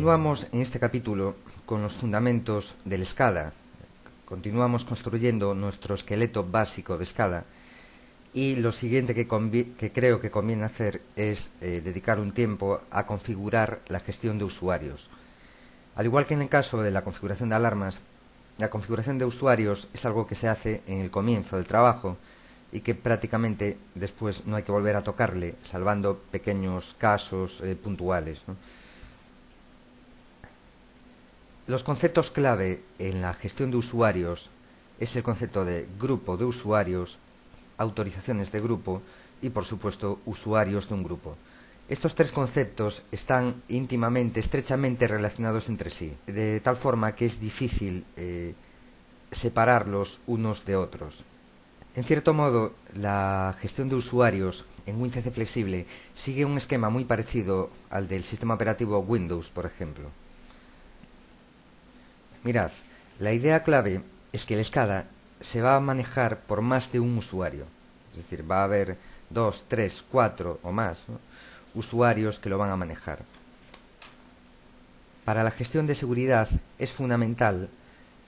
Continuamos en este capítulo con los fundamentos del SCADA. Continuamos construyendo nuestro esqueleto básico de SCADA y lo siguiente que creo que conviene hacer es dedicar un tiempo a configurar la gestión de usuarios. Al igual que en el caso de la configuración de alarmas, la configuración de usuarios es algo que se hace en el comienzo del trabajo y que prácticamente después no hay que volver a tocarle, salvando pequeños casos puntuales, ¿no? Los conceptos clave en la gestión de usuarios es el concepto de grupo de usuarios, autorizaciones de grupo y, por supuesto, usuarios de un grupo. Estos tres conceptos están íntimamente, estrechamente relacionados entre sí, de tal forma que es difícil separarlos unos de otros. En cierto modo, la gestión de usuarios en WinCC Flexible sigue un esquema muy parecido al del sistema operativo Windows, por ejemplo. Mirad, la idea clave es que el SCADA se va a manejar por más de un usuario. Es decir, va a haber 2, 3, 4 o más, ¿no?, usuarios que lo van a manejar. Para la gestión de seguridad es fundamental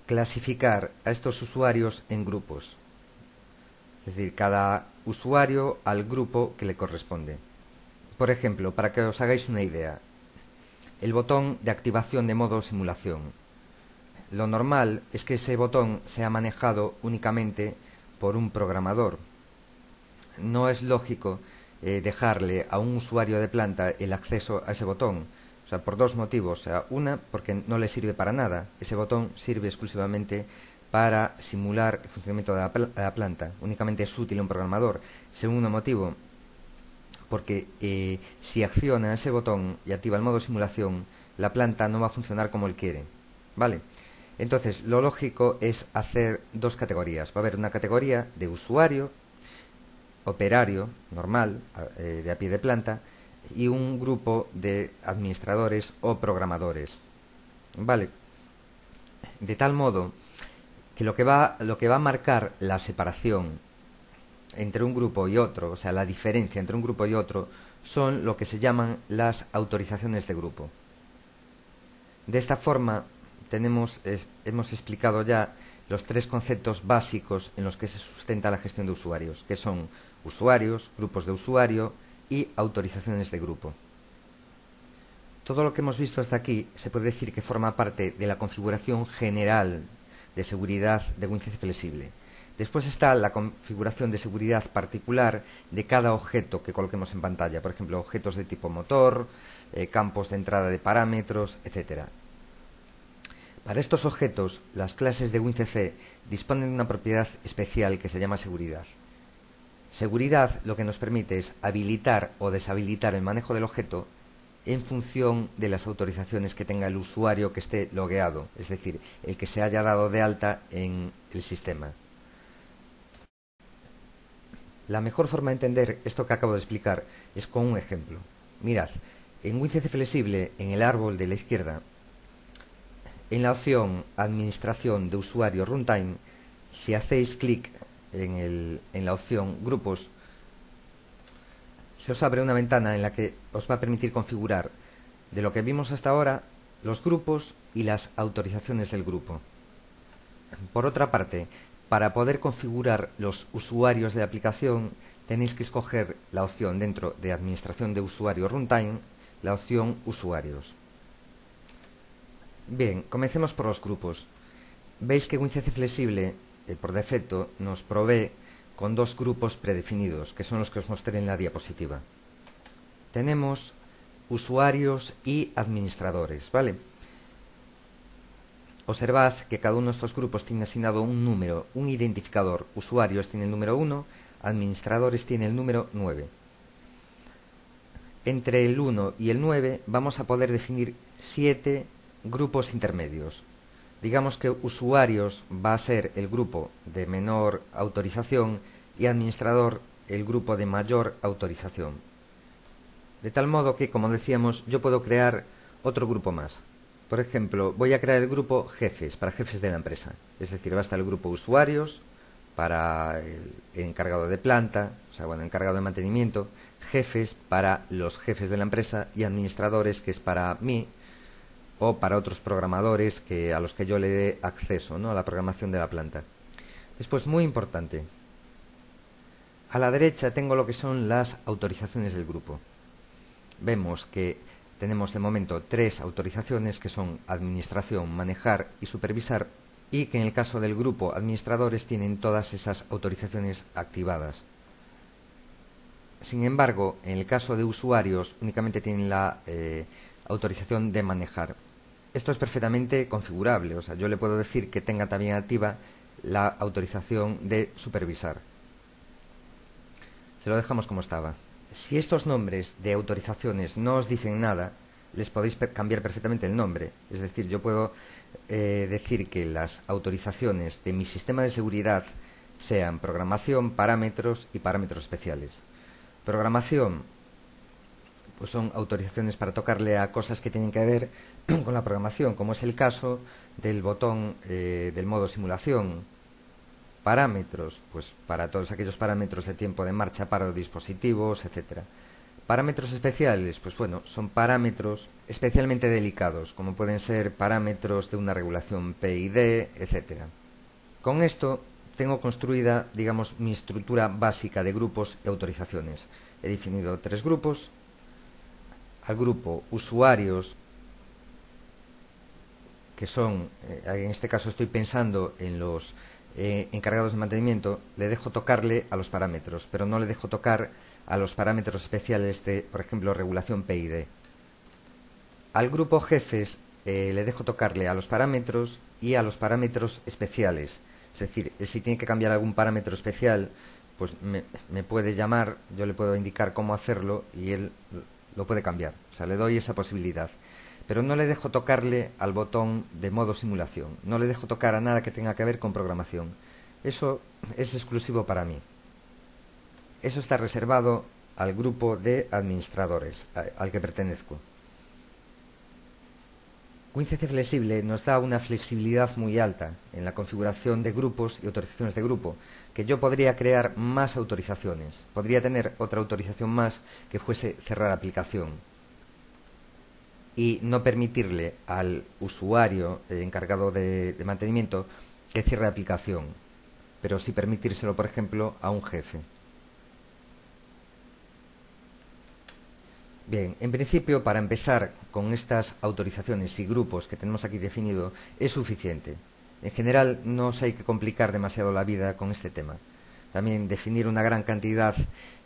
clasificar a estos usuarios en grupos. Es decir, cada usuario al grupo que le corresponde. Por ejemplo, para que os hagáis una idea, el botón de activación de modo simulación. Lo normal es que ese botón sea manejado únicamente por un programador. No es lógico dejarle a un usuario de planta el acceso a ese botón. O sea, por dos motivos. O sea, una, porque no le sirve para nada. Ese botón sirve exclusivamente para simular el funcionamiento de la planta. Únicamente es útil a un programador. Segundo motivo, porque si acciona ese botón y activa el modo simulación, la planta no va a funcionar como él quiere. ¿Vale? Entonces, lo lógico es hacer dos categorías. Va a haber una categoría de usuario, operario, normal, de a pie de planta, y un grupo de administradores o programadores. ¿Vale? De tal modo que lo que va a marcar la separación entre un grupo y otro, o sea, la diferencia entre un grupo y otro, son lo que se llaman las autorizaciones de grupo. De esta forma, hemos explicado ya los tres conceptos básicos en los que se sustenta la gestión de usuarios, que son usuarios, grupos de usuario y autorizaciones de grupo. Todo lo que hemos visto hasta aquí se puede decir que forma parte de la configuración general de seguridad de WinCC Flexible. Después está la configuración de seguridad particular de cada objeto que coloquemos en pantalla, por ejemplo, objetos de tipo motor, campos de entrada de parámetros, etc. Para estos objetos, las clases de WinCC disponen de una propiedad especial que se llama seguridad. Seguridad lo que nos permite es habilitar o deshabilitar el manejo del objeto en función de las autorizaciones que tenga el usuario que esté logueado, es decir, el que se haya dado de alta en el sistema. La mejor forma de entender esto que acabo de explicar es con un ejemplo. Mirad, en WinCC Flexible, en el árbol de la izquierda, en la opción Administración de usuario Runtime, si hacéis clic en la opción Grupos, se os abre una ventana en la que os va a permitir configurar, de lo que vimos hasta ahora, los grupos y las autorizaciones del grupo. Por otra parte, para poder configurar los usuarios de la aplicación, tenéis que escoger la opción dentro de Administración de usuario Runtime, la opción Usuarios. Bien, comencemos por los grupos. Veis que WinCC Flexible, por defecto, nos provee con dos grupos predefinidos, que son los que os mostré en la diapositiva. Tenemos usuarios y administradores, ¿vale? Observad que cada uno de estos grupos tiene asignado un número, un identificador. Usuarios tiene el número 1, administradores tiene el número 9. Entre el 1 y el 9 vamos a poder definir 7 grupos intermedios. Digamos que usuarios va a ser el grupo de menor autorización y administrador el grupo de mayor autorización. De tal modo que, como decíamos, yo puedo crear otro grupo más. Por ejemplo, voy a crear el grupo jefes, para jefes de la empresa. Es decir, va a estar el grupo usuarios para el encargado de planta, o sea, bueno, encargado de mantenimiento, jefes para los jefes de la empresa y administradores, que es para mí, o para otros programadores a los que yo le dé acceso, ¿no?, a la programación de la planta. Después, muy importante, a la derecha tengo lo que son las autorizaciones del grupo. Vemos que tenemos de momento 3 autorizaciones, que son administración, manejar y supervisar, y que en el caso del grupo administradores tienen todas esas autorizaciones activadas. Sin embargo, en el caso de usuarios únicamente tienen la autorización de manejar. Esto es perfectamente configurable, o sea, yo le puedo decir que tenga también activa la autorización de supervisar. Se lo dejamos como estaba. Si estos nombres de autorizaciones no os dicen nada, les podéis cambiar perfectamente el nombre. Es decir, yo puedo decir que las autorizaciones de mi sistema de seguridad sean programación, parámetros y parámetros especiales. Programación, pues son autorizaciones para tocarle a cosas que tienen que ver con la programación, como es el caso del botón del modo simulación. Parámetros, pues para todos aquellos parámetros de tiempo de marcha, paro de dispositivos, etcétera. Parámetros especiales, pues bueno, son parámetros especialmente delicados, como pueden ser parámetros de una regulación PID, etcétera. Con esto tengo construida, digamos, mi estructura básica de grupos y autorizaciones. He definido 3 grupos. Al grupo usuarios, que son, en este caso estoy pensando en los encargados de mantenimiento, le dejo tocarle a los parámetros, pero no le dejo tocar a los parámetros especiales de, por ejemplo, regulación PID. Al grupo jefes le dejo tocarle a los parámetros y a los parámetros especiales. Es decir, si tiene que cambiar algún parámetro especial, pues me puede llamar, yo le puedo indicar cómo hacerlo y él lo puede cambiar. O sea, le doy esa posibilidad. Pero no le dejo tocarle al botón de modo simulación. No le dejo tocar a nada que tenga que ver con programación. Eso es exclusivo para mí. Eso está reservado al grupo de administradores al que pertenezco. WinCC Flexible nos da una flexibilidad muy alta en la configuración de grupos y autorizaciones de grupo, que yo podría crear más autorizaciones. Podría tener otra autorización más que fuese cerrar aplicación y no permitirle al usuario encargado de mantenimiento que cierre aplicación, pero sí permitírselo, por ejemplo, a un jefe. Bien, en principio, para empezar con estas autorizaciones y grupos que tenemos aquí definido, es suficiente. En general, no os hay que complicar demasiado la vida con este tema. También definir una gran cantidad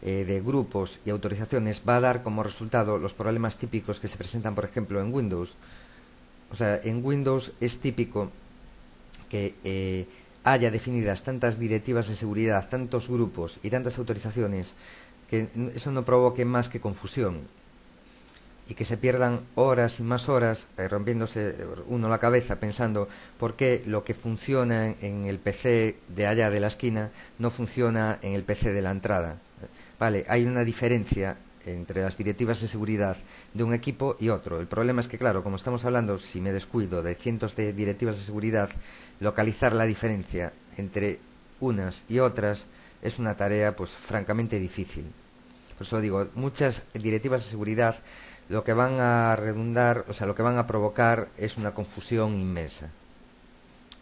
de grupos y autorizaciones va a dar como resultado los problemas típicos que se presentan, por ejemplo, en Windows. O sea, en Windows es típico que haya definidas tantas directivas de seguridad, tantos grupos y tantas autorizaciones, que eso no provoque más que confusión y que se pierdan horas y más horas rompiéndose uno la cabeza pensando por qué lo que funciona en el PC de allá de la esquina no funciona en el PC de la entrada. Vale, hay una diferencia entre las directivas de seguridad de un equipo y otro. El problema es que, claro, como estamos hablando, si me descuido, de cientos de directivas de seguridad, localizar la diferencia entre unas y otras es una tarea, pues, francamente difícil. Por eso digo, muchas directivas de seguridad lo que van a redundar, o sea, lo que van a provocar es una confusión inmensa.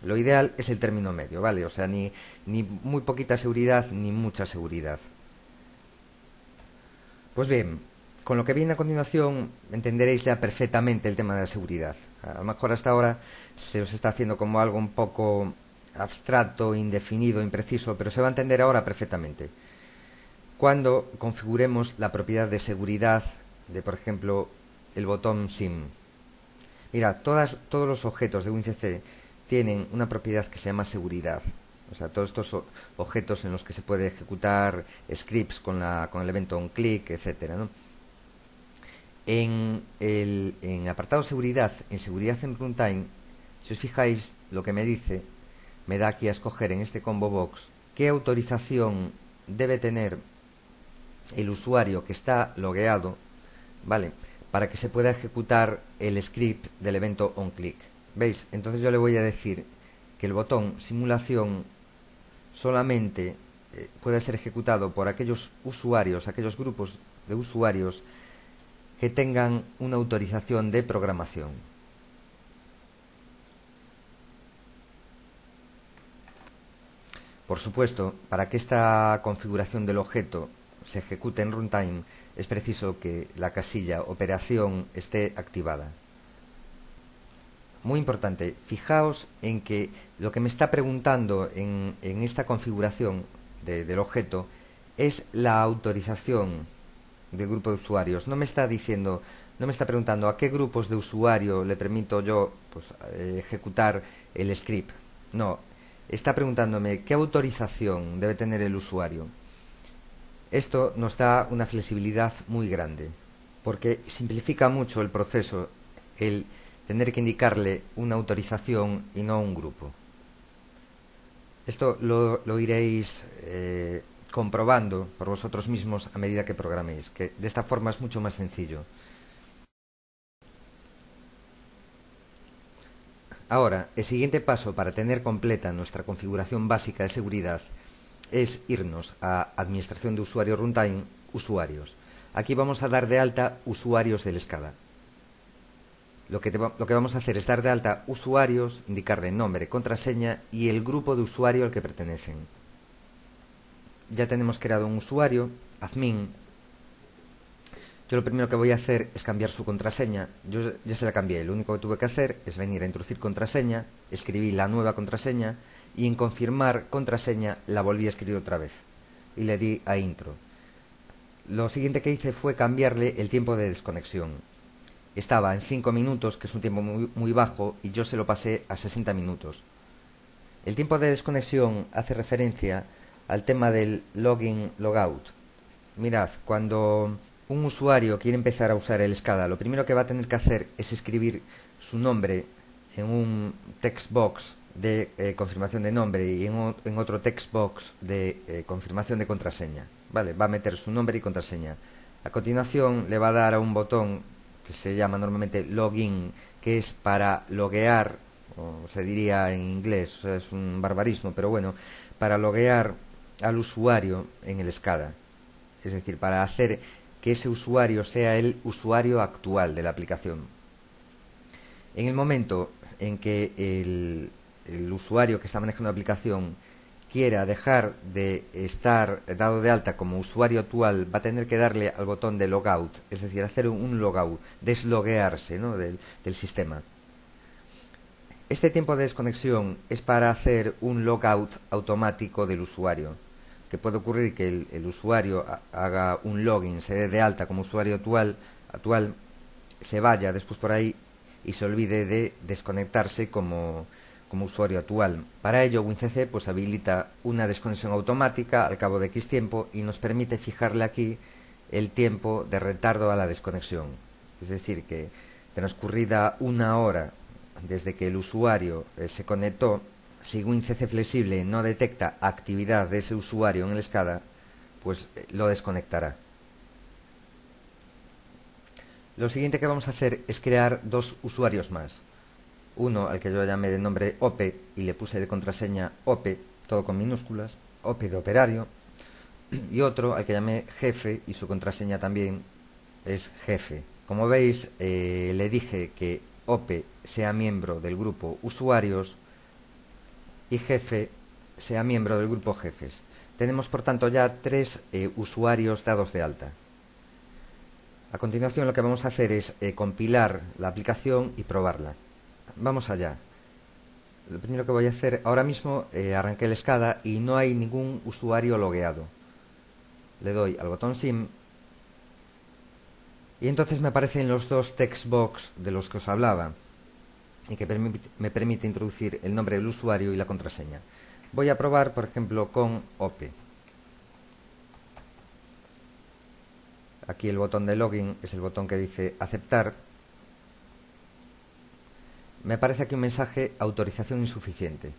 Lo ideal es el término medio, ¿vale? O sea, ni muy poquita seguridad ni mucha seguridad. Pues bien, con lo que viene a continuación entenderéis ya perfectamente el tema de la seguridad. A lo mejor hasta ahora se os está haciendo como algo un poco abstracto, indefinido, impreciso, pero se va a entender ahora perfectamente. Cuando configuremos la propiedad de seguridad de, por ejemplo, el botón SIM. Mira, todos los objetos de WinCC tienen una propiedad que se llama seguridad. O sea, todos estos objetos en los que se puede ejecutar scripts con el evento onClick, etcétera, ¿no? En apartado seguridad, en seguridad en runtime, si os fijáis lo que me dice, me da aquí a escoger en este combo box qué autorización debe tener el usuario que está logueado, ¿vale?, para que se pueda ejecutar el script del evento onClick. ¿Veis? Entonces yo le voy a decir que el botón simulación solamente puede ser ejecutado por aquellos usuarios, aquellos grupos de usuarios que tengan una autorización de programación. Por supuesto, para que esta configuración del objeto se ejecute en runtime, es preciso que la casilla operación esté activada. Muy importante, fijaos en que lo que me está preguntando en esta configuración del objeto es la autorización del grupo de usuarios. No me está diciendo, no me está preguntando a qué grupos de usuario le permito yo ejecutar el script. No, está preguntándome qué autorización debe tener el usuario. Esto nos da una flexibilidad muy grande, porque simplifica mucho el proceso el tener que indicarle una autorización y no un grupo. Esto lo iréis comprobando por vosotros mismos a medida que programéis, que de esta forma es mucho más sencillo. Ahora, el siguiente paso para tener completa nuestra configuración básica de seguridad es irnos a Administración de Usuario Runtime, Usuarios. Aquí vamos a dar de alta usuarios del SCADA. Lo que vamos a hacer es dar de alta usuarios, indicarle nombre, contraseña y el grupo de usuario al que pertenecen. Ya tenemos creado un usuario, admin. Yo lo primero que voy a hacer es cambiar su contraseña. Yo ya se la cambié. Lo único que tuve que hacer es venir a introducir contraseña, escribí la nueva contraseña y en confirmar contraseña la volví a escribir otra vez. Y le di a intro. Lo siguiente que hice fue cambiarle el tiempo de desconexión. Estaba en 5 minutos, que es un tiempo muy bajo, y yo se lo pasé a 60 minutos. El tiempo de desconexión hace referencia al tema del login-logout. Mirad, cuando un usuario quiere empezar a usar el SCADA, lo primero que va a tener que hacer es escribir su nombre en un text box de confirmación de nombre y en otro text box de confirmación de contraseña. Vale, va a meter su nombre y contraseña. A continuación le va a dar a un botón que se llama normalmente login, que es para loguear, o se diría en inglés, o sea, es un barbarismo, pero bueno, para loguear al usuario en el SCADA. Es decir, para hacer que ese usuario sea el usuario actual de la aplicación. En el momento en que el usuario que está manejando la aplicación quiera dejar de estar dado de alta como usuario actual, va a tener que darle al botón de logout, es decir, hacer un logout, desloguearse, ¿no?, del sistema. Este tiempo de desconexión es para hacer un logout automático del usuario, que puede ocurrir que el usuario haga un login, se dé de alta como usuario actual, se vaya después por ahí y se olvide de desconectarse como usuario actual. Para ello, WinCC pues habilita una desconexión automática al cabo de X tiempo y nos permite fijarle aquí el tiempo de retardo a la desconexión. Es decir, que transcurrida 1 hora desde que el usuario se conectó, si WinCC flexible no detecta actividad de ese usuario en el SCADA, pues lo desconectará. Lo siguiente que vamos a hacer es crear 2 usuarios más. Uno al que yo llamé de nombre OPE y le puse de contraseña OPE, todo con minúsculas, OPE de operario, y otro al que llamé jefe y su contraseña también es jefe. Como veis, le dije que OPE sea miembro del grupo usuarios y jefe sea miembro del grupo jefes. Tenemos por tanto ya 3 usuarios dados de alta. A continuación lo que vamos a hacer es compilar la aplicación y probarla. Vamos allá. Lo primero que voy a hacer, ahora mismo arranqué el SCADA y no hay ningún usuario logueado. Le doy al botón SIM y entonces me aparecen los 2 text box de los que os hablaba y que me permite introducir el nombre del usuario y la contraseña. Voy a probar, por ejemplo, con OPE. Aquí el botón de login es el botón que dice aceptar. Me aparece aquí un mensaje autorización insuficiente.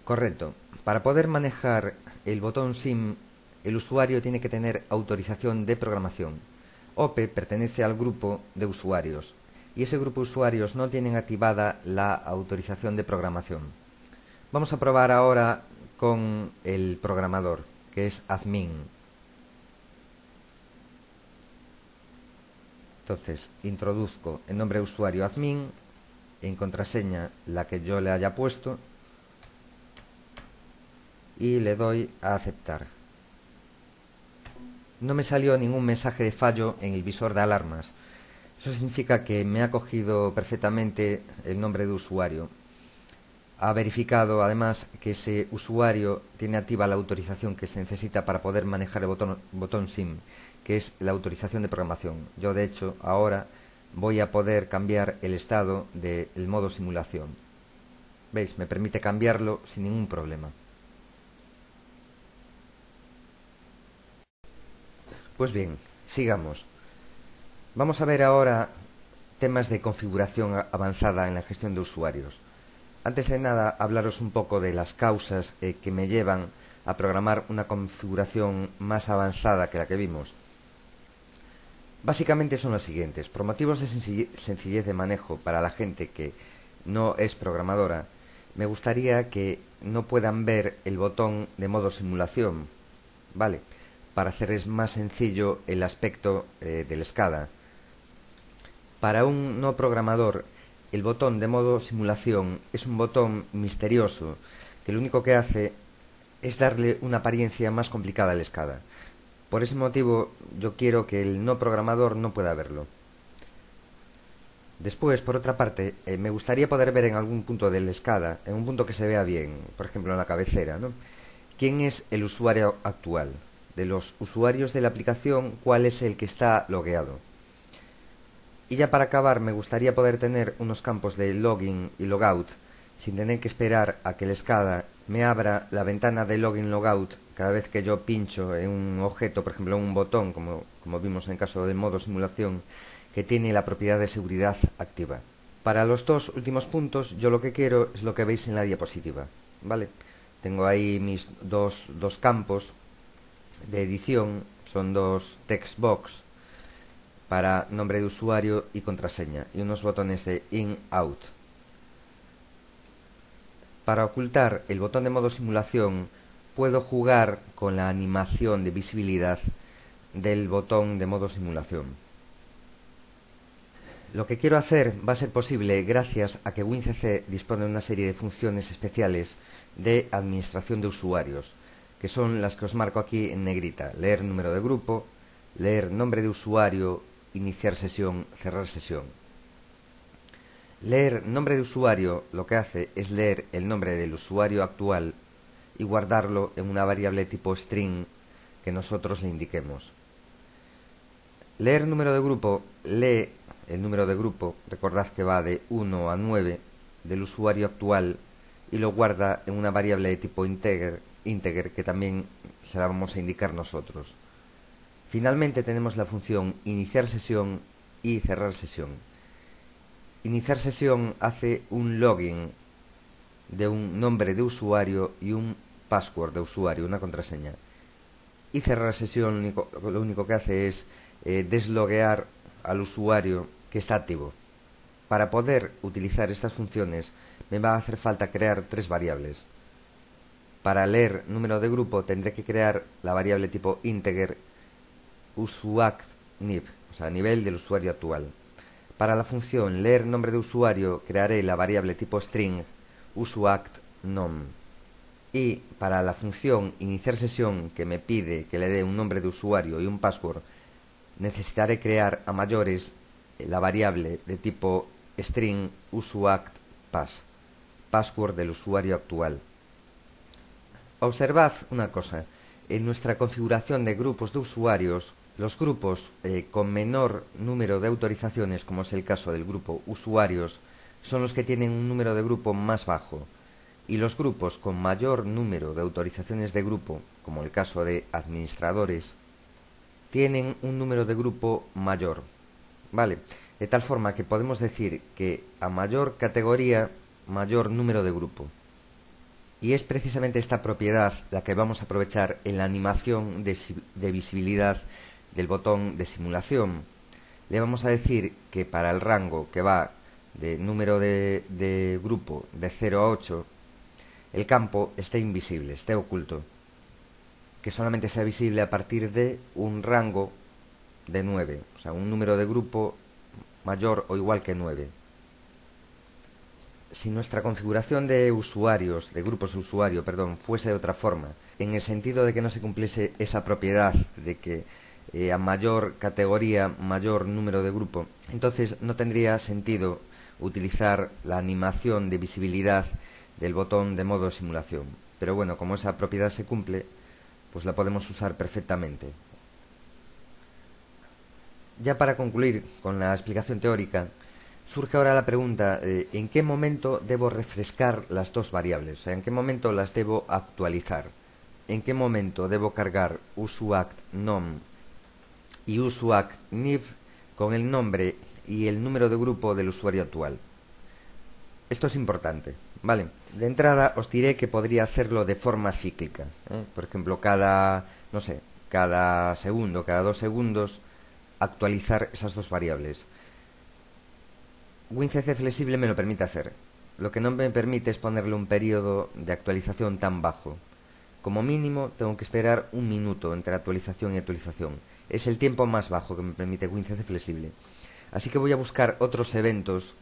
Correcto. Para poder manejar el botón SIM, el usuario tiene que tener autorización de programación. OPE pertenece al grupo de usuarios y ese grupo de usuarios no tienen activada la autorización de programación. Vamos a probar ahora con el programador, que es admin. Entonces, introduzco el nombre de usuario admin, en contraseña la que yo le haya puesto. y le doy a aceptar. No me salió ningún mensaje de fallo en el visor de alarmas. Eso significa que me ha cogido perfectamente el nombre de usuario. Ha verificado además que ese usuario tiene activa la autorización que se necesita para poder manejar el botón SIM, que es la autorización de programación. Yo de hecho ahora voy a poder cambiar el estado del modo simulación. ¿Veis? Me permite cambiarlo sin ningún problema. Pues bien, sigamos. Vamos a ver ahora temas de configuración avanzada en la gestión de usuarios. Antes de nada, hablaros un poco de las causas que me llevan a programar una configuración más avanzada que la que vimos. Básicamente son las siguientes. Por motivos de sencillez de manejo para la gente que no es programadora, me gustaría que no puedan ver el botón de modo simulación, ¿vale? Para hacerles más sencillo el aspecto del SCADA. Para un no programador, el botón de modo simulación es un botón misterioso que lo único que hace es darle una apariencia más complicada al SCADA. Por ese motivo, yo quiero que el no programador no pueda verlo. Después, por otra parte, me gustaría poder ver en algún punto del SCADA, en un punto que se vea bien, por ejemplo en la cabecera, ¿no? ¿Quién es el usuario actual? De los usuarios de la aplicación, ¿cuál es el que está logueado? Y ya para acabar, me gustaría poder tener unos campos de login y logout sin tener que esperar a que el SCADA me abra la ventana de login logout cada vez que yo pincho en un objeto, por ejemplo en un botón, como vimos en el caso del modo simulación, que tiene la propiedad de seguridad activa. Para los dos últimos puntos, yo lo que quiero es lo que veis en la diapositiva, ¿vale? Tengo ahí mis dos campos de edición, son dos text box para nombre de usuario y contraseña, y unos botones de in-out. Para ocultar el botón de modo simulación, puedo jugar con la animación de visibilidad del botón de modo simulación. Lo que quiero hacer va a ser posible gracias a que WinCC dispone de una serie de funciones especiales de administración de usuarios, que son las que os marco aquí en negrita: leer número de grupo, leer nombre de usuario, iniciar sesión, cerrar sesión. Leer nombre de usuario lo que hace es leer el nombre del usuario actual y guardarlo en una variable tipo string que nosotros le indiquemos. Leer número de grupo lee el número de grupo, recordad que va de 1 a 9 del usuario actual, y lo guarda en una variable de tipo integer que también se la vamos a indicar nosotros. Finalmente tenemos la función iniciar sesión y cerrar sesión. Iniciar sesión hace un login de un nombre de usuario y un password de usuario, una contraseña. Y cerrar sesión lo único que hace es desloguear al usuario que está activo. Para poder utilizar estas funciones me va a hacer falta crear tres variables. Para leer número de grupo tendré que crear la variable tipo integer usuact_niv, o sea, nivel del usuario actual. Para la función leer nombre de usuario crearé la variable tipo string usuact_nom. Y para la función iniciar sesión, que me pide que le dé un nombre de usuario y un password, necesitaré crear a mayores la variable de tipo string usuact_pass, password del usuario actual. Observad una cosa: en nuestra configuración de grupos de usuarios, los grupos con menor número de autorizaciones, como es el caso del grupo usuarios, son los que tienen un número de grupo más bajo, y los grupos con mayor número de autorizaciones de grupo, como el caso de administradores, tienen un número de grupo mayor, ¿vale? De tal forma que podemos decir que a mayor categoría, mayor número de grupo. Y es precisamente esta propiedad la que vamos a aprovechar en la animación de visibilidad del botón de simulación. Le vamos a decir que para el rango que va de número de grupo de 0 a 8, el campo esté invisible, esté oculto, que solamente sea visible a partir de un rango de 9, o sea, un número de grupo mayor o igual que 9. Si nuestra configuración de usuarios, de grupos de usuario, perdón, fuese de otra forma, en el sentido de que no se cumpliese esa propiedad de que a mayor categoría, mayor número de grupo, entonces no tendría sentido utilizar la animación de visibilidad del botón de modo simulación. Pero bueno, como esa propiedad se cumple, pues la podemos usar perfectamente. Ya para concluir con la explicación teórica, surge ahora la pregunta, ¿en qué momento debo refrescar las dos variables? O sea, ¿en qué momento las debo actualizar? ¿En qué momento debo cargar usuact_nom y usuact_niv con el nombre y el número de grupo del usuario actual? Esto es importante, ¿vale? De entrada os diré que podría hacerlo de forma cíclica, ¿eh? Por ejemplo, cada segundo, cada 2 segundos, actualizar esas dos variables. WinCC flexible me lo permite hacer. Lo que no me permite es ponerle un periodo de actualización tan bajo. Como mínimo tengo que esperar 1 minuto entre actualización y actualización. Es el tiempo más bajo que me permite WinCC flexible. Así que voy a buscar otros eventos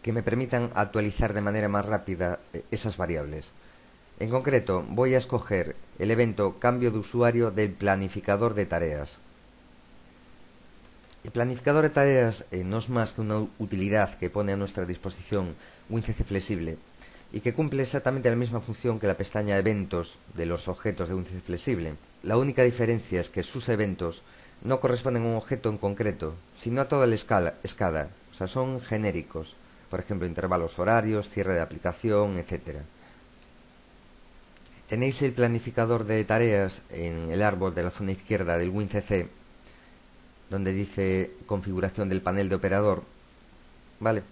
que me permitan actualizar de manera más rápida esas variables. En concreto, voy a escoger el evento cambio de usuario del planificador de tareas. El planificador de tareas no es más que una utilidad que pone a nuestra disposición WinCC flexible y que cumple exactamente la misma función que la pestaña eventos de los objetos de WinCC flexible. La única diferencia es que sus eventos no corresponden a un objeto en concreto, sino a toda la escala, o sea, son genéricos. Por ejemplo, intervalos horarios, cierre de aplicación, etc. Tenéis el planificador de tareas en el árbol de la zona izquierda del WinCC, donde dice configuración del panel de operador, ¿vale?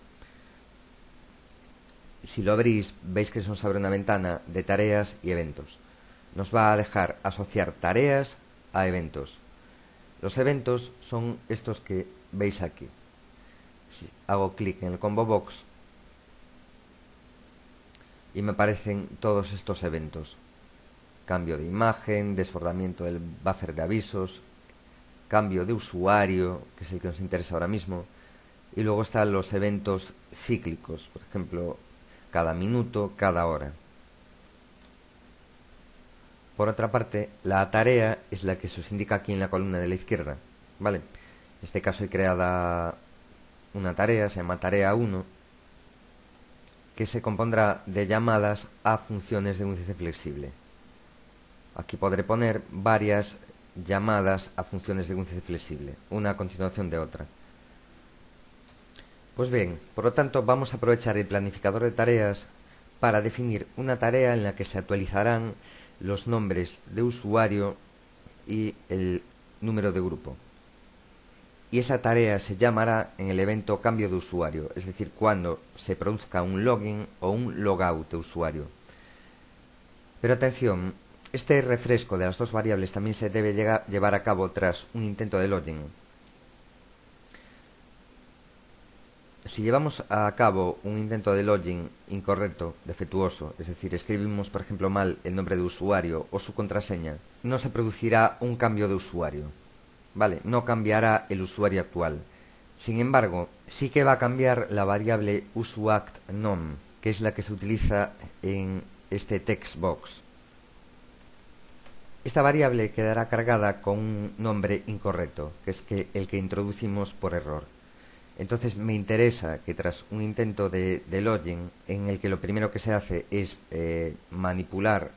Si lo abrís, veis que nos abre una ventana de tareas y eventos. Nos va a dejar asociar tareas a eventos. Los eventos son estos que veis aquí. Si hago clic en el combo box y me aparecen todos estos eventos: cambio de imagen, desbordamiento del buffer de avisos, cambio de usuario, que es el que nos interesa ahora mismo, y luego están los eventos cíclicos, por ejemplo, cada minuto, cada hora. Por otra parte, la tarea es la que se os indica aquí en la columna de la izquierda, ¿vale? En este caso he creado una tarea, se llama tarea 1, que se compondrá de llamadas a funciones de WinCC flexible. Aquí podré poner varias llamadas a funciones de WinCC flexible, una a continuación de otra. Pues bien, por lo tanto vamos a aprovechar el planificador de tareas para definir una tarea en la que se actualizarán los nombres de usuario y el número de grupo. Y esa tarea se llamará en el evento cambio de usuario, es decir, cuando se produzca un login o un logout de usuario. Pero atención, este refresco de las dos variables también se debe llevar a cabo tras un intento de login. Si llevamos a cabo un intento de login incorrecto, defectuoso, es decir, escribimos por ejemplo mal el nombre de usuario o su contraseña, no se producirá un cambio de usuario, ¿vale? No cambiará el usuario actual. Sin embargo, sí que va a cambiar la variable usuact_nom, que es la que se utiliza en este text box. Esta variable quedará cargada con un nombre incorrecto, que es el que introducimos por error. Entonces me interesa que tras un intento de login, en el que lo primero que se hace es manipular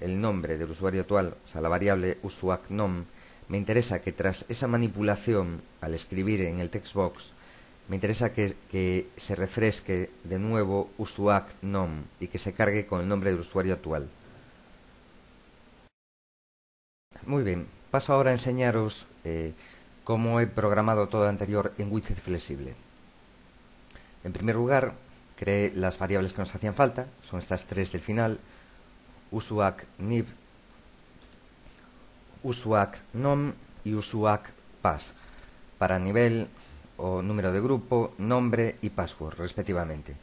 el nombre del usuario actual, o sea, la variable usuact_nom, me interesa que tras esa manipulación, al escribir en el text box, me interesa que se refresque de nuevo usuact_nom y que se cargue con el nombre del usuario actual. Muy bien, paso ahora a enseñaros cómo he programado todo lo anterior en WinCC flexible. En primer lugar, creé las variables que nos hacían falta, son estas tres del final: usuact_niv, usuact_nom y usuact_pass, para nivel o número de grupo, nombre y password, respectivamente.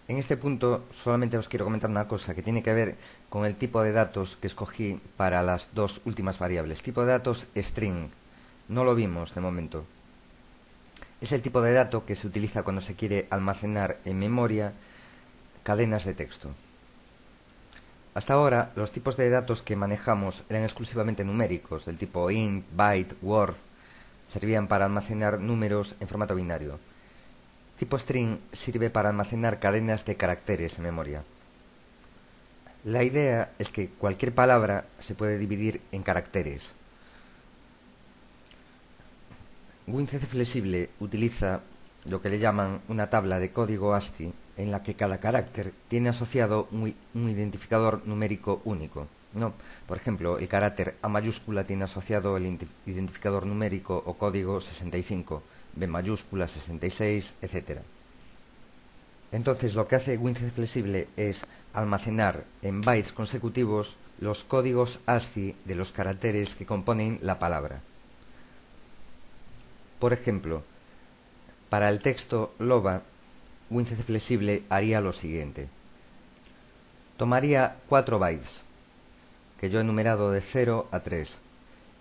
En este punto solamente os quiero comentar una cosa que tiene que ver con el tipo de datos que escogí para las dos últimas variables. Tipo de datos string. No lo vimos de momento. Es el tipo de dato que se utiliza cuando se quiere almacenar en memoria Cadenas de texto. Hasta ahora, los tipos de datos que manejamos eran exclusivamente numéricos, del tipo int, byte, word. Servían para almacenar números en formato binario. Tipo string sirve para almacenar cadenas de caracteres en memoria. La idea es que cualquier palabra se puede dividir en caracteres. WinCC Flexible utiliza lo que le llaman una tabla de código ASCII en la que cada carácter tiene asociado un identificador numérico único, ¿no? Por ejemplo, el carácter A mayúscula tiene asociado el identificador numérico o código 65, B mayúscula 66, etc. Entonces lo que hace WinCC Flexible es almacenar en bytes consecutivos los códigos ASCII de los caracteres que componen la palabra. Por ejemplo, para el texto loba, WinCC Flexible haría lo siguiente. Tomaría 4 bytes, que yo he numerado de 0 a 3.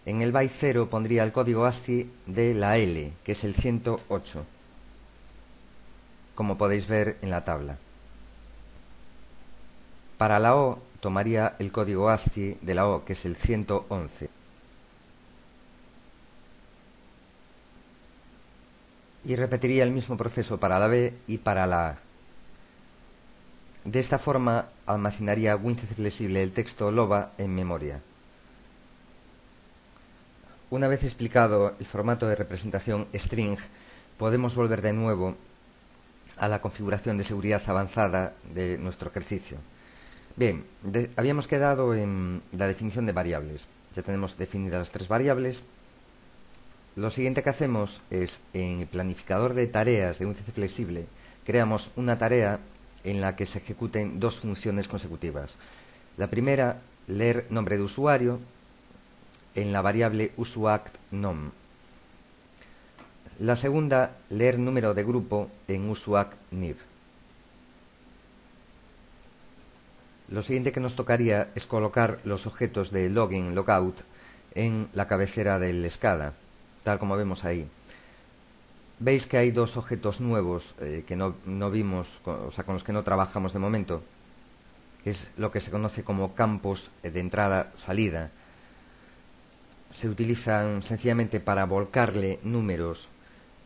En el byte 0 pondría el código ASCII de la L, que es el 108, como podéis ver en la tabla. Para la O, tomaría el código ASCII de la O, que es el 111. Y repetiría el mismo proceso para la B y para la A. De esta forma almacenaría WinCC Flexible el texto loba en memoria. Una vez explicado el formato de representación string, podemos volver de nuevo a la configuración de seguridad avanzada de nuestro ejercicio. Bien, habíamos quedado en la definición de variables. Ya tenemos definidas las 3 variables. Lo siguiente que hacemos es, en el planificador de tareas de WinCC Flexible, creamos una tarea en la que se ejecuten 2 funciones consecutivas. La primera, leer nombre de usuario en la variable usuact_nom. La segunda, leer número de grupo en usuact_niv. Lo siguiente que nos tocaría es colocar los objetos de login, logout en la cabecera del SCADA, tal como vemos ahí. Veis que hay 2 objetos nuevos que no vimos, o sea, con los que no trabajamos de momento, que es lo que se conoce como campos de entrada-salida. Se utilizan sencillamente para volcarle números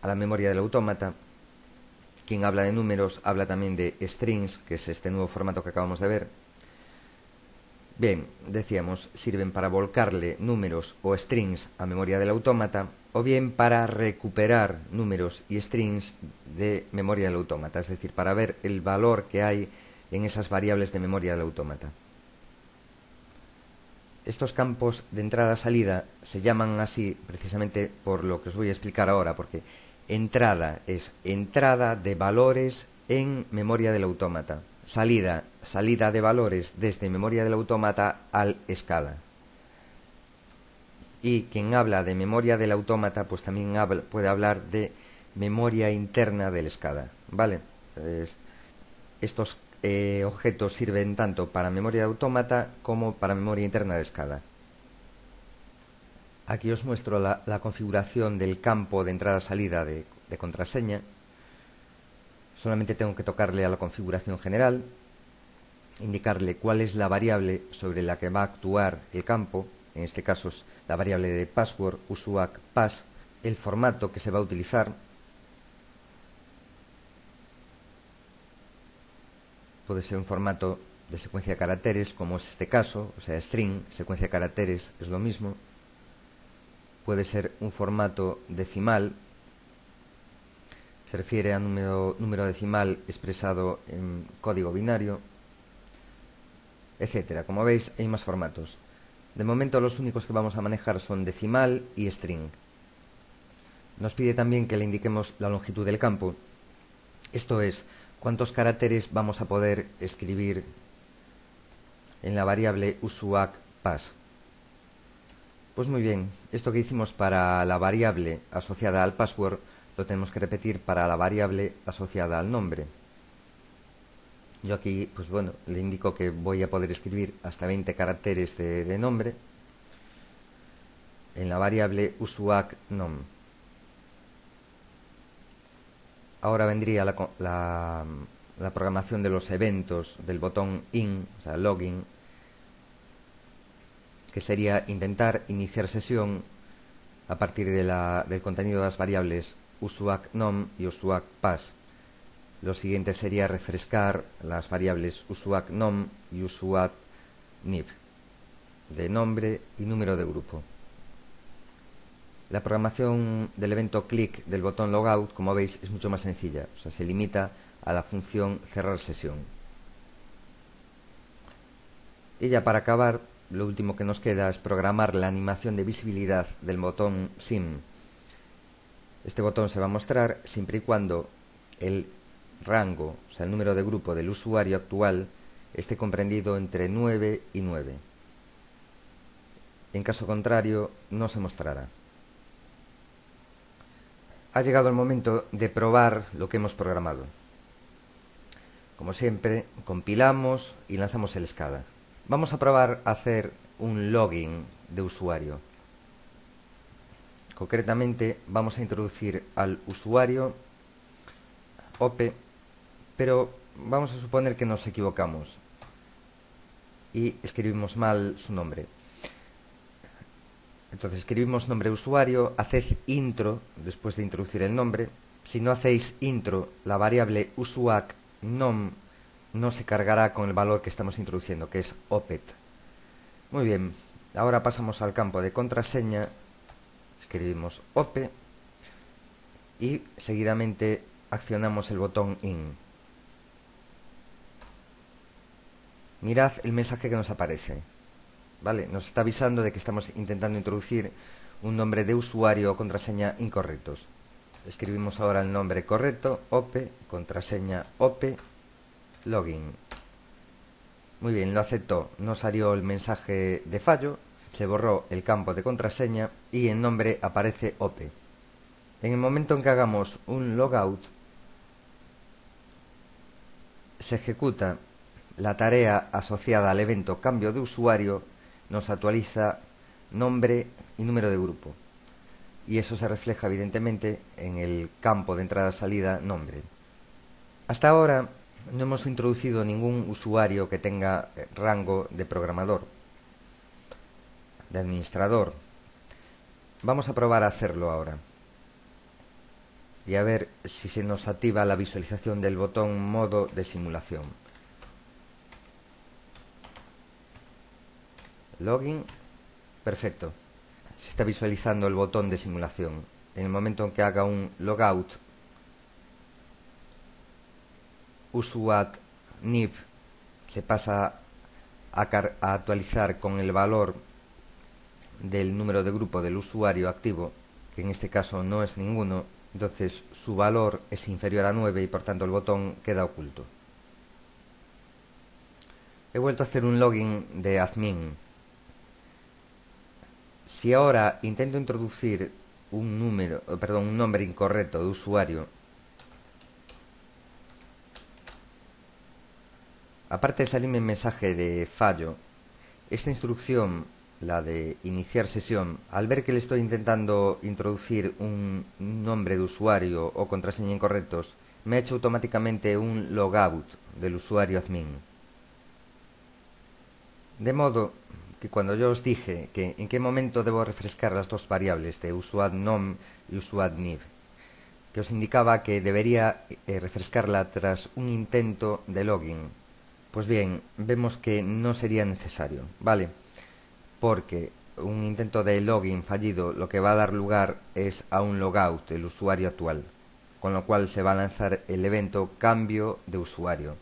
a la memoria del autómata. Quien habla de números habla también de strings, que es este nuevo formato que acabamos de ver. Bien, decíamos, sirven para volcarle números o strings a memoria del autómata, o bien para recuperar números y strings de memoria del autómata, es decir, para ver el valor que hay en esas variables de memoria del autómata. Estos campos de entrada-salida se llaman así precisamente por lo que os voy a explicar ahora, porque entrada es entrada de valores en memoria del autómata. Salida, salida de valores desde memoria del autómata al SCADA. Y quien habla de memoria del autómata, pues también puede hablar de memoria interna del SCADA, ¿vale? Estos objetos sirven tanto para memoria de autómata como para memoria interna de SCADA. Aquí os muestro la configuración del campo de entrada-salida de contraseña. Solamente tengo que tocarle a la configuración general, indicarle cuál es la variable sobre la que va a actuar el campo, en este caso es la variable de password usuac_pass, el formato que se va a utilizar. Puede ser un formato de secuencia de caracteres, como es este caso, o sea, string, secuencia de caracteres es lo mismo. Puede ser un formato decimal, se refiere a número decimal expresado en código binario, etcétera. Como veis, hay más formatos. De momento los únicos que vamos a manejar son decimal y string. Nos pide también que le indiquemos la longitud del campo. Esto es, cuántos caracteres vamos a poder escribir en la variable usuac_pass. Pues muy bien, esto que hicimos para la variable asociada al password lo tenemos que repetir para la variable asociada al nombre. Yo aquí, pues bueno, le indico que voy a poder escribir hasta 20 caracteres de nombre en la variable usuac_nom. Ahora vendría la la programación de los eventos del botón in, o sea, login, que sería intentar iniciar sesión a partir del contenido de las variables usuac_nom y usuac_pass. Lo siguiente sería refrescar las variables usuac_nom y usuac_niv, de nombre y número de grupo. La programación del evento click del botón logout, como veis, es mucho más sencilla, o sea, se limita a la función cerrar sesión. Y ya para acabar, lo último que nos queda es programar la animación de visibilidad del botón sim. Este botón se va a mostrar siempre y cuando el rango, o sea, el número de grupo del usuario actual, esté comprendido entre 9 y 9. En caso contrario, no se mostrará. Ha llegado el momento de probar lo que hemos programado. Como siempre, compilamos y lanzamos el SCADA. Vamos a probar a hacer un login de usuario. Concretamente, vamos a introducir al usuario OP, pero vamos a suponer que nos equivocamos y escribimos mal su nombre. Entonces escribimos nombre de usuario, haced intro después de introducir el nombre. Si no hacéis intro, la variable usuac_nom no se cargará con el valor que estamos introduciendo, que es opet. Muy bien, ahora pasamos al campo de contraseña, escribimos ope y seguidamente accionamos el botón in. Mirad el mensaje que nos aparece. ¿Vale? Nos está avisando de que estamos intentando introducir un nombre de usuario o contraseña incorrectos. Escribimos ahora el nombre correcto, ope, contraseña ope, login. Muy bien, lo aceptó. Nos salió el mensaje de fallo, se borró el campo de contraseña y en nombre aparece ope. En el momento en que hagamos un logout, se ejecuta la tarea asociada al evento cambio de usuario, nos actualiza nombre y número de grupo. Y eso se refleja evidentemente en el campo de entrada-salida nombre. Hasta ahora no hemos introducido ningún usuario que tenga rango de programador, de administrador. Vamos a probar a hacerlo ahora. Y a ver si se nos activa la visualización del botón modo de simulación. Login. Perfecto. Se está visualizando el botón de simulación. En el momento en que haga un logout, usuac_niv se pasa a actualizar con el valor del número de grupo del usuario activo, que en este caso no es ninguno, entonces su valor es inferior a 9 y por tanto el botón queda oculto. He vuelto a hacer un login de admin. Si ahora intento introducir un nombre incorrecto de usuario, aparte de salirme un mensaje de fallo, esta instrucción, la de iniciar sesión, al ver que le estoy intentando introducir un nombre de usuario o contraseña incorrectos, me ha hecho automáticamente un logout del usuario admin. De modo que cuando yo os dije que en qué momento debo refrescar las dos variables de usuac_nom y usuac_niv, que os indicaba que debería refrescarla tras un intento de login, pues bien, vemos que no sería necesario, ¿vale? Porque un intento de login fallido lo que va a dar lugar es a un logout del usuario actual, con lo cual se va a lanzar el evento cambio de usuario.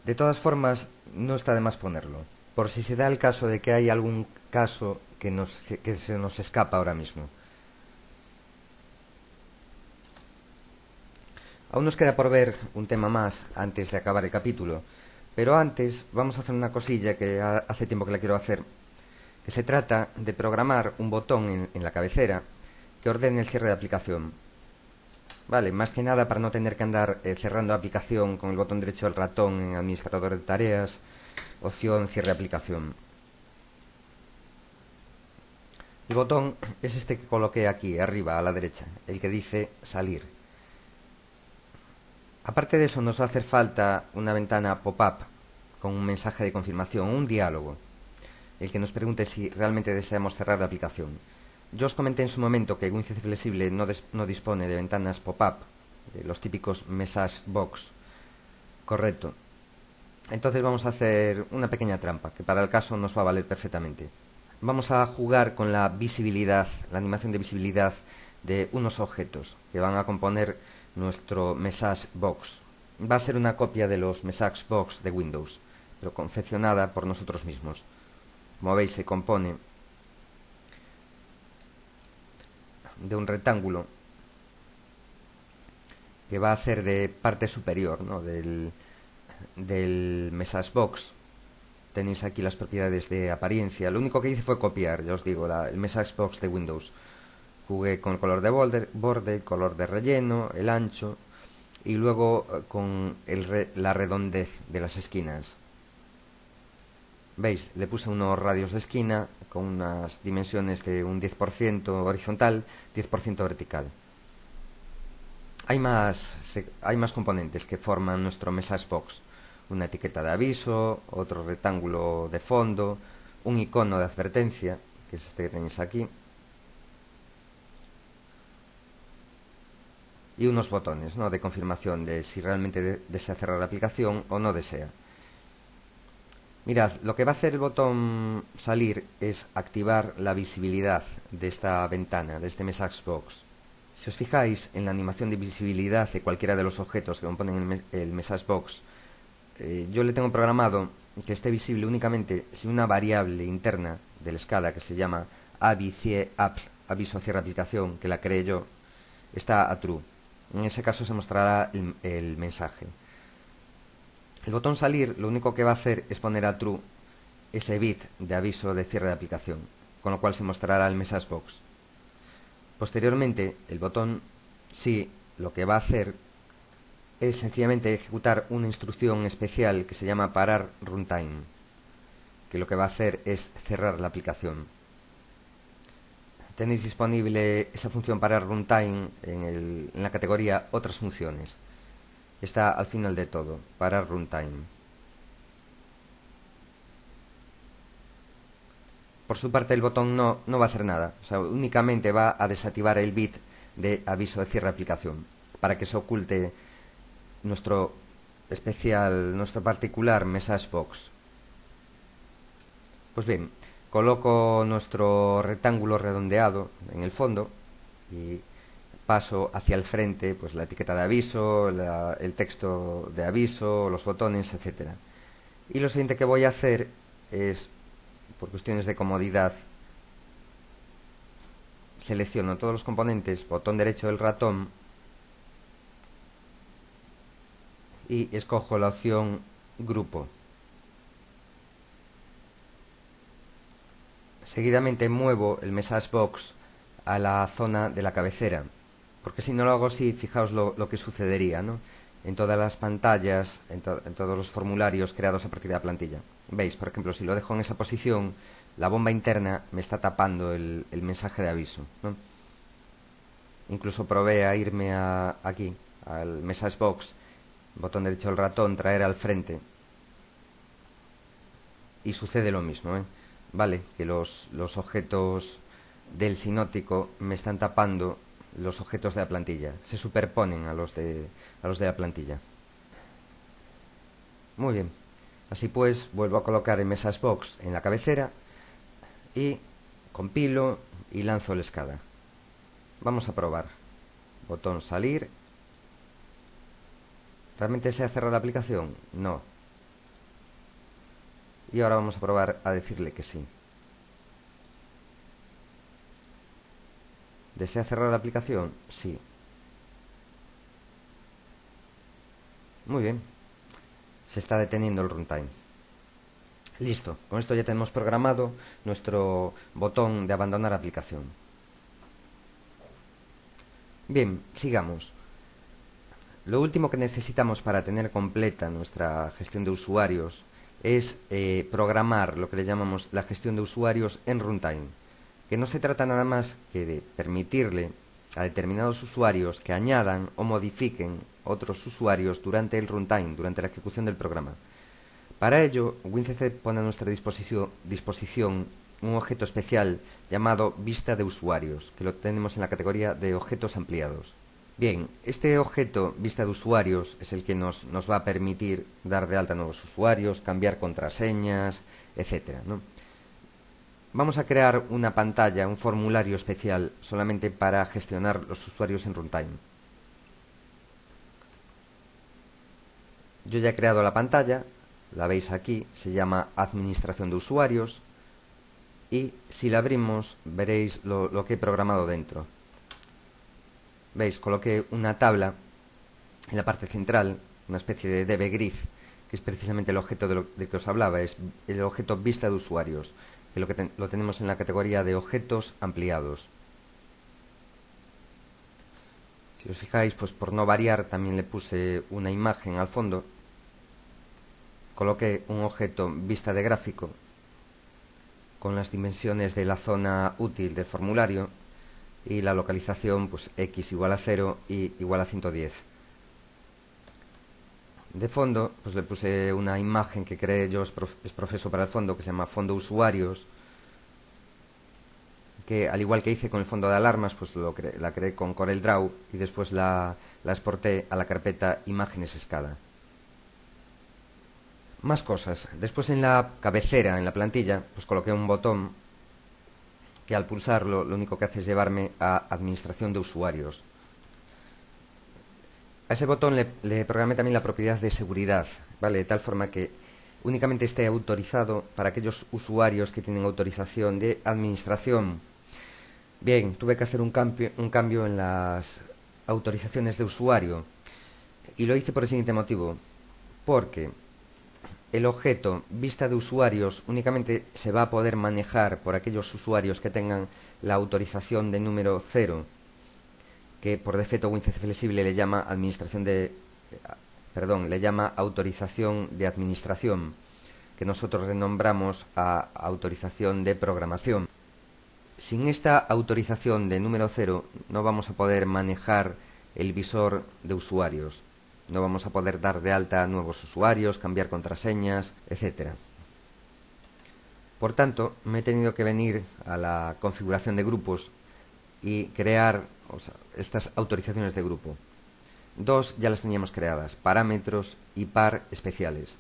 De todas formas, no está de más ponerlo, por si se da el caso de que hay algún caso que se nos escapa ahora mismo. Aún nos queda por ver un tema más antes de acabar el capítulo, pero antes vamos a hacer una cosilla que hace tiempo que la quiero hacer, que se trata de programar un botón en la cabecera que ordene el cierre de aplicación. Vale, más que nada para no tener que andar cerrando aplicación con el botón derecho del ratón en administrador de tareas, opción cierre aplicación. El botón es este que coloqué aquí arriba a la derecha, el que dice salir. Aparte de eso, nos va a hacer falta una ventana pop-up con un mensaje de confirmación, un diálogo, el que nos pregunte si realmente deseamos cerrar la aplicación. Yo os comenté en su momento que WinCC Flexible no dispone de ventanas pop-up, de los típicos message box. Correcto. Entonces vamos a hacer una pequeña trampa, que para el caso nos va a valer perfectamente. Vamos a jugar con la visibilidad, la animación de visibilidad de unos objetos que van a componer nuestro message box. Va a ser una copia de los message box de Windows, pero confeccionada por nosotros mismos. Como veis, se compone de un rectángulo que va a hacer de parte superior, ¿no?, del message box. Tenéis aquí las propiedades de apariencia. Lo único que hice fue copiar, ya os digo, el message box de Windows. Jugué con el color de borde, el color de relleno, el ancho y luego con la redondez de las esquinas. ¿Veis? Le puse unos radios de esquina con unas dimensiones de un 10% horizontal, 10% vertical. Hay más componentes que forman nuestro message box. Una etiqueta de aviso, otro rectángulo de fondo, un icono de advertencia, que es este que tenéis aquí, y unos botones, ¿no?, de confirmación de si realmente desea cerrar la aplicación o no desea. Mirad, lo que va a hacer el botón salir es activar la visibilidad de esta ventana, de este message box. Si os fijáis en la animación de visibilidad de cualquiera de los objetos que componen el message box, yo le tengo programado que esté visible únicamente si una variable interna del SCADA que se llama aviso cierre aplicación, que la creé yo, está a true. En ese caso se mostrará el mensaje. El botón salir lo único que va a hacer es poner a true ese bit de aviso de cierre de aplicación, con lo cual se mostrará el message box. Posteriormente, el botón sí lo que va a hacer es sencillamente ejecutar una instrucción especial que se llama parar runtime, que lo que va a hacer es cerrar la aplicación. Tenéis disponible esa función parar runtime en la categoría otras funciones. Está al final de todo, parar runtime. Por su parte, el botón no va a hacer nada, o sea, únicamente va a desactivar el bit de aviso de cierre de aplicación para que se oculte nuestro particular message box. Pues bien, coloco nuestro rectángulo redondeado en el fondo y paso hacia el frente pues la etiqueta de aviso, el texto de aviso, los botones, etcétera. Y lo siguiente que voy a hacer es, por cuestiones de comodidad, selecciono todos los componentes, botón derecho del ratón, y escojo la opción grupo. Seguidamente muevo el message box a la zona de la cabecera, porque si no lo hago así, fijaos lo que sucedería, ¿no?, en todas las pantallas, en todos los formularios creados a partir de la plantilla. Veis, por ejemplo, si lo dejo en esa posición, la bomba interna me está tapando el mensaje de aviso, ¿no? Incluso probé a irme aquí, al message box, botón derecho del ratón, traer al frente, y sucede lo mismo, ¿eh? Vale, que los objetos del sinóptico me están tapando los objetos de la plantilla, se superponen a los de la plantilla. Muy bien, así pues vuelvo a colocar el message box en la cabecera y compilo y lanzo el SCADA. Vamos a probar. Botón salir. ¿Realmente se ha cerrado la aplicación? No. Y ahora vamos a probar a decirle que sí. ¿Desea cerrar la aplicación? Sí. Muy bien. Se está deteniendo el runtime. Listo. Con esto ya tenemos programado nuestro botón de abandonar aplicación. Bien, sigamos. Lo último que necesitamos para tener completa nuestra gestión de usuarios es programar lo que le llamamos la gestión de usuarios en runtime, que no se trata nada más que de permitirle a determinados usuarios que añadan o modifiquen otros usuarios durante el runtime, durante la ejecución del programa. Para ello, WinCC pone a nuestra disposición un objeto especial llamado vista de usuarios, que lo tenemos en la categoría de objetos ampliados. Bien, este objeto vista de usuarios es el que nos va a permitir dar de alta nuevos usuarios, cambiar contraseñas, etcétera, ¿no? Vamos a crear una pantalla, un formulario especial solamente para gestionar los usuarios en runtime. Yo ya he creado la pantalla, la veis aquí, se llama administración de usuarios y si la abrimos veréis lo que he programado dentro. Veis, coloqué una tabla en la parte central, una especie de dbGrid, que es precisamente el objeto de que os hablaba, es el objeto vista de usuarios, que lo tenemos en la categoría de objetos ampliados. Si os fijáis, pues por no variar también le puse una imagen al fondo. Coloqué un objeto vista de gráfico con las dimensiones de la zona útil del formulario y la localización pues x igual a 0 y igual a 110. De fondo pues le puse una imagen que creé yo, es profeso para el fondo, que se llama fondo usuarios, que al igual que hice con el fondo de alarmas pues la creé con CorelDRAW y después la exporté a la carpeta imágenes escala. Más cosas. Después en la cabecera, en la plantilla, pues coloqué un botón que al pulsarlo lo único que hace es llevarme a administración de usuarios. A ese botón le programé también la propiedad de seguridad, ¿vale? De tal forma que únicamente esté autorizado para aquellos usuarios que tienen autorización de administración. Bien, tuve que hacer un cambio en las autorizaciones de usuario y lo hice por el siguiente motivo, porque el objeto vista de usuarios únicamente se va a poder manejar por aquellos usuarios que tengan la autorización de número 0, que por defecto WinCC Flexible le llama autorización de administración, que nosotros renombramos a autorización de programación. Sin esta autorización de número 0 no vamos a poder manejar el visor de usuarios. No vamos a poder dar de alta a nuevos usuarios, cambiar contraseñas, etc. Por tanto, me he tenido que venir a la configuración de grupos y crear estas autorizaciones de grupo. Dos ya las teníamos creadas, parámetros y par especiales.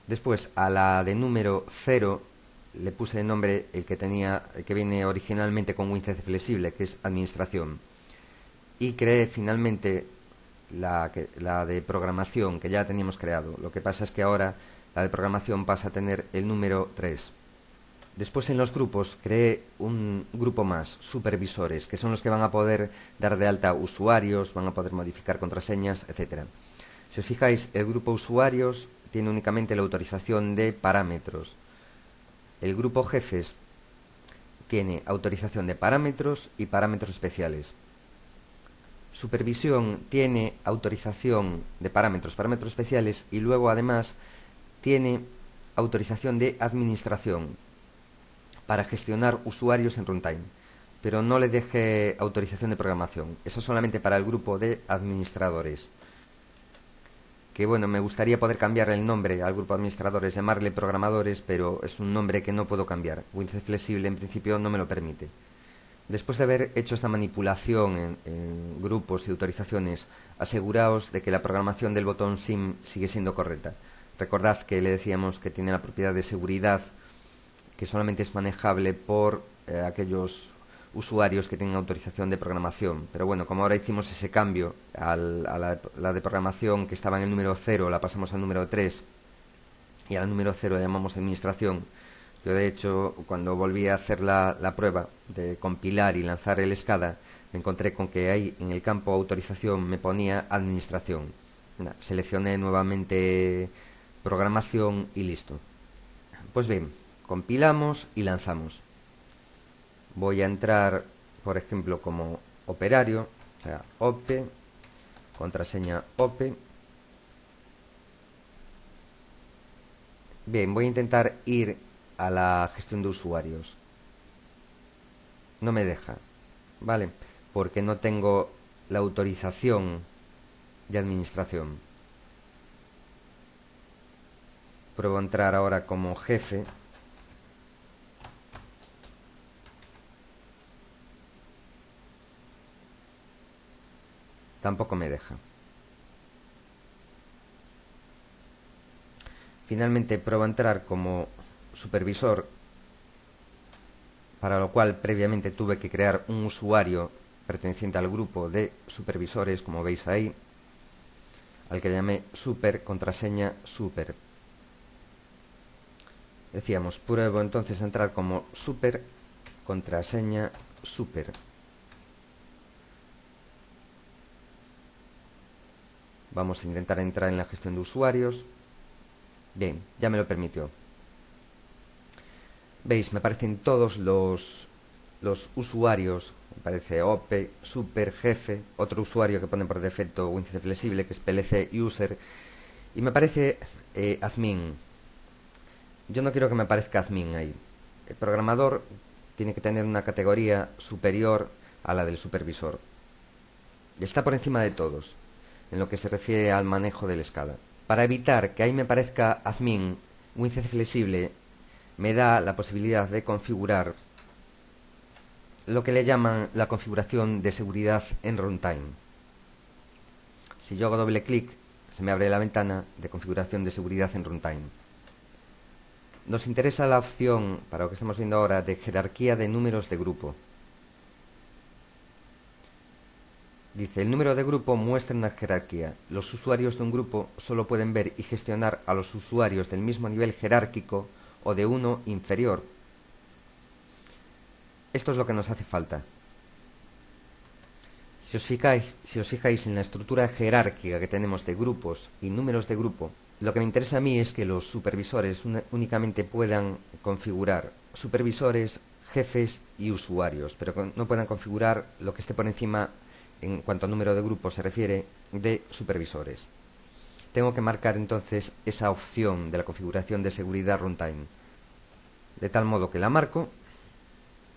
Después, a la de número 0 le puse de nombre el que viene originalmente con WinCC Flexible, que es administración. Y creé finalmente la de programación, que ya la teníamos creado. Lo que pasa es que ahora la de programación pasa a tener el número 3. Después en los grupos creé un grupo más, supervisores, que son los que van a poder dar de alta usuarios, van a poder modificar contraseñas, etc. Si os fijáis, el grupo usuarios tiene únicamente la autorización de parámetros. El grupo jefes tiene autorización de parámetros y parámetros especiales. Supervisión tiene autorización de parámetros especiales y luego además tiene autorización de administración para gestionar usuarios en runtime, pero no le deje autorización de programación. Eso solamente para el grupo de administradores. Que bueno, me gustaría poder cambiar el nombre al grupo de administradores, llamarle programadores, pero es un nombre que no puedo cambiar. WinCC Flexible en principio no me lo permite. Después de haber hecho esta manipulación en grupos y autorizaciones, aseguraos de que la programación del botón SIM sigue siendo correcta. Recordad que le decíamos que tiene la propiedad de seguridad, que solamente es manejable por aquellos usuarios que tienen autorización de programación. Pero bueno, como ahora hicimos ese cambio, a la de programación que estaba en el número 0 la pasamos al número 3 y al número 0 la llamamos administración. Yo de hecho cuando volví a hacer la prueba de compilar y lanzar el SCADA me encontré con que ahí en el campo autorización me ponía administración. Seleccioné nuevamente programación y listo. Pues bien, compilamos y lanzamos. Voy a entrar por ejemplo como operario, o sea OPE, contraseña OPE. Bien, voy a intentar ir a la gestión de usuarios. No me deja, ¿vale? Porque no tengo la autorización de administración. Pruebo a entrar ahora como jefe. Tampoco me deja. Finalmente pruebo a entrar como supervisor, para lo cual previamente tuve que crear un usuario perteneciente al grupo de supervisores, como veis ahí, al que llamé super, contraseña super. Decíamos, pruebo entonces a entrar como super, contraseña super. Vamos a intentar entrar en la gestión de usuarios. Bien, ya me lo permitió. Veis, me aparecen todos los usuarios. Me aparece OP, super, jefe, otro usuario que pone por defecto WinCC flexible, que es PLC user, y me aparece admin. Yo no quiero que me aparezca admin ahí. El programador tiene que tener una categoría superior a la del supervisor. Y está por encima de todos en lo que se refiere al manejo del SCADA. Para evitar que ahí me aparezca admin, WinCC flexible me da la posibilidad de configurar lo que le llaman la configuración de seguridad en runtime. Si yo hago doble clic, se me abre la ventana de configuración de seguridad en runtime. Nos interesa la opción, para lo que estamos viendo ahora, de jerarquía de números de grupo. Dice, el número de grupo muestra una jerarquía. Los usuarios de un grupo solo pueden ver y gestionar a los usuarios del mismo nivel jerárquico o de uno inferior. Esto es lo que nos hace falta. Si os fijáis en la estructura jerárquica que tenemos de grupos y números de grupo, lo que me interesa a mí es que los supervisores únicamente puedan configurar supervisores, jefes y usuarios, pero no puedan configurar lo que esté por encima, en cuanto a número de grupos se refiere, de supervisores. Tengo que marcar entonces esa opción de la configuración de seguridad runtime, de tal modo que la marco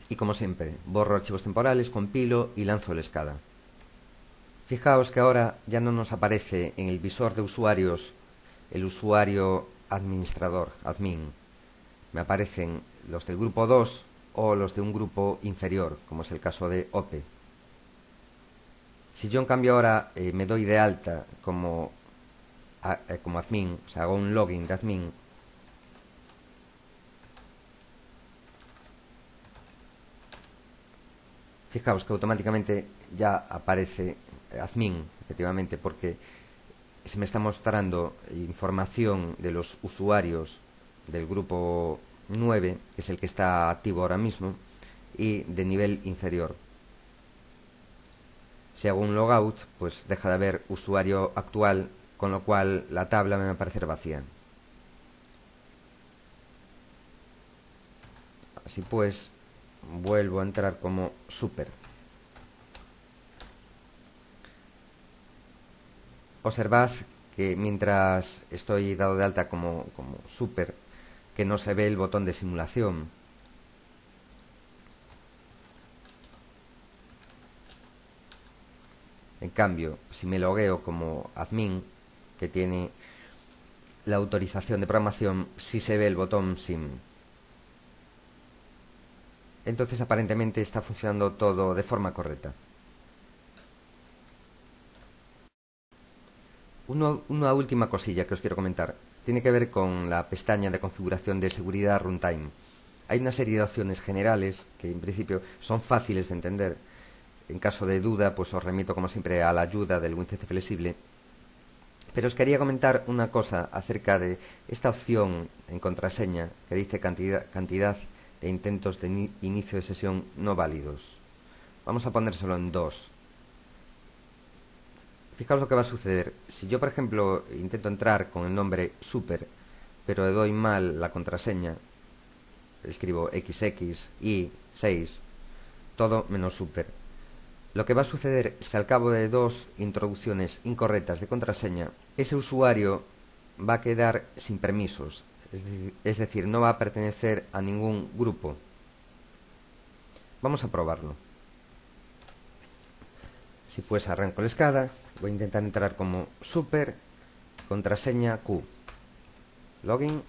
y, como siempre, borro archivos temporales, compilo y lanzo el SCADA. Fijaos que ahora ya no nos aparece en el visor de usuarios el usuario administrador, admin. Me aparecen los del grupo 2 o los de un grupo inferior, como es el caso de OP. Si yo en cambio ahora me doy de alta como admin, o sea, hago un login de admin, fijaos que automáticamente ya aparece admin, efectivamente, porque se me está mostrando información de los usuarios del grupo 9, que es el que está activo ahora mismo, y de nivel inferior. Si hago un logout, pues deja de haber usuario actual, con lo cual la tabla me va a parecer vacía. Así pues, vuelvo a entrar como super. Observad que mientras estoy dado de alta como super, que no se ve el botón de simulación. En cambio, si me logueo como admin, que tiene la autorización de programación, sí se ve el botón sim. Entonces aparentemente está funcionando todo de forma correcta. Una última cosilla que os quiero comentar. Tiene que ver con la pestaña de configuración de seguridad runtime. Hay una serie de opciones generales que en principio son fáciles de entender. En caso de duda, pues os remito como siempre a la ayuda del WinCC flexible. Pero os quería comentar una cosa acerca de esta opción en contraseña que dice cantidad de intentos de inicio de sesión no válidos. Vamos a ponérselo en 2. Fijaos lo que va a suceder. Si yo, por ejemplo, intento entrar con el nombre super, pero le doy mal la contraseña, escribo XX y 6, todo menos super. Lo que va a suceder es que al cabo de 2 introducciones incorrectas de contraseña, ese usuario va a quedar sin permisos, es decir, no va a pertenecer a ningún grupo. Vamos a probarlo. Si pues arranco el SCADA Voy a intentar entrar como super, contraseña Q. Login,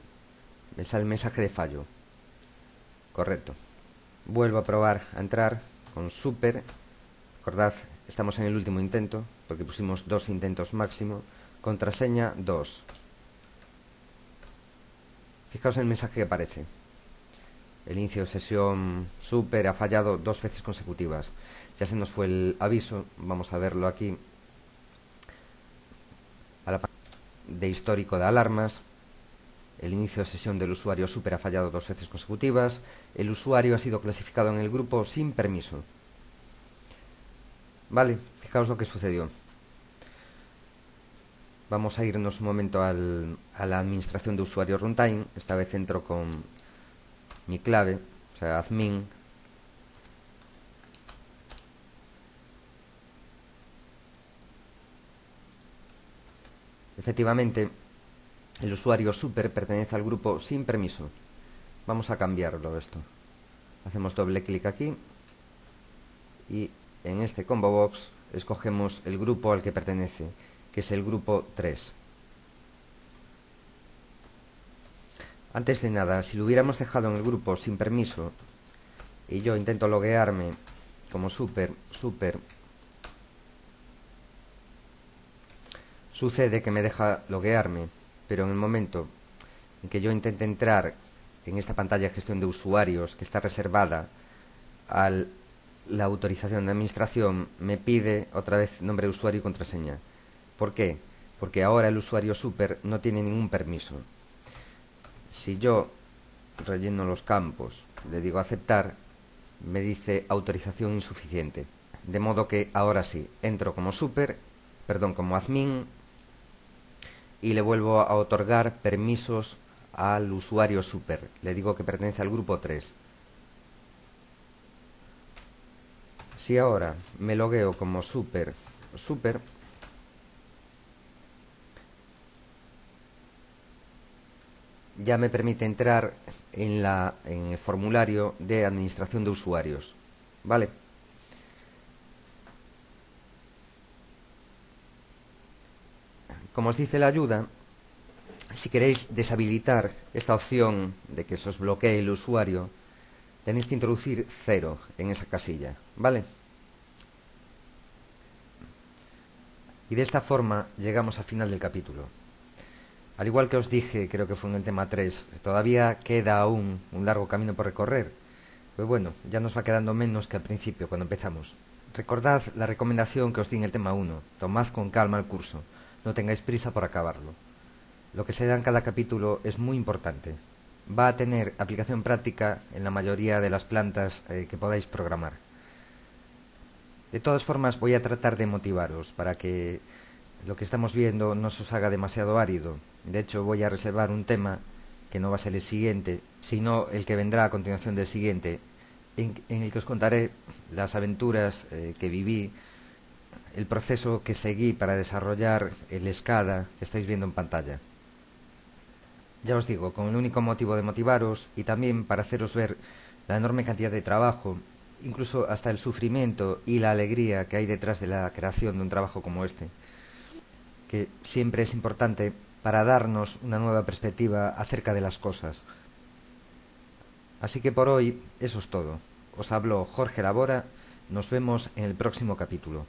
me sale el mensaje de fallo. Correcto. Vuelvo a probar a entrar con super. Recordad, estamos en el último intento, porque pusimos 2 intentos máximo. Contraseña 2. Fijaos en el mensaje que aparece. El inicio de sesión super ha fallado 2 veces consecutivas. Ya se nos fue el aviso. Vamos a verlo aquí. A la de histórico de alarmas. El inicio de sesión del usuario super ha fallado 2 veces consecutivas. El usuario ha sido clasificado en el grupo sin permiso. Vale, fijaos lo que sucedió. Vamos a irnos un momento a la administración de usuario runtime. Esta vez entro con mi clave, o sea, admin. Efectivamente, el usuario super pertenece al grupo sin permiso. Vamos a cambiarlo esto. Hacemos doble clic aquí y en este combo box escogemos el grupo al que pertenece, que es el grupo 3. Antes de nada, si lo hubiéramos dejado en el grupo sin permiso y yo intento loguearme como super, sucede que me deja loguearme, pero en el momento en que yo intente entrar en esta pantalla de gestión de usuarios, que está reservada a la autorización de administración, me pide otra vez nombre de usuario y contraseña. ¿Por qué? Porque ahora el usuario super no tiene ningún permiso. Si yo relleno los campos, le digo aceptar, me dice autorización insuficiente. De modo que ahora sí, entro como como admin, y le vuelvo a otorgar permisos al usuario super. Le digo que pertenece al grupo 3. Si ahora me logueo como super, ya me permite entrar en el formulario de administración de usuarios. ¿Vale? Como os dice la ayuda, si queréis deshabilitar esta opción de que se os bloquee el usuario, tenéis que introducir 0 en esa casilla, ¿vale? Y de esta forma llegamos al final del capítulo. Al igual que os dije, creo que fue en el tema 3, todavía queda aún un largo camino por recorrer. Pues bueno, ya nos va quedando menos que al principio, cuando empezamos. Recordad la recomendación que os di en el tema 1. Tomad con calma el curso. No tengáis prisa por acabarlo. Lo que se da en cada capítulo es muy importante. Va a tener aplicación práctica en la mayoría de las plantas que podáis programar. De todas formas, voy a tratar de motivaros para que lo que estamos viendo no se os haga demasiado árido. De hecho, voy a reservar un tema que no va a ser el siguiente, sino el que vendrá a continuación del siguiente, en el que os contaré las aventuras que viví, el proceso que seguí para desarrollar el SCADA que estáis viendo en pantalla. Ya os digo, con el único motivo de motivaros y también para haceros ver la enorme cantidad de trabajo, incluso hasta el sufrimiento y la alegría que hay detrás de la creación de un trabajo como este, que siempre es importante para darnos una nueva perspectiva acerca de las cosas. Así que por hoy eso es todo. Os habló Jorge Labora. Nos vemos en el próximo capítulo.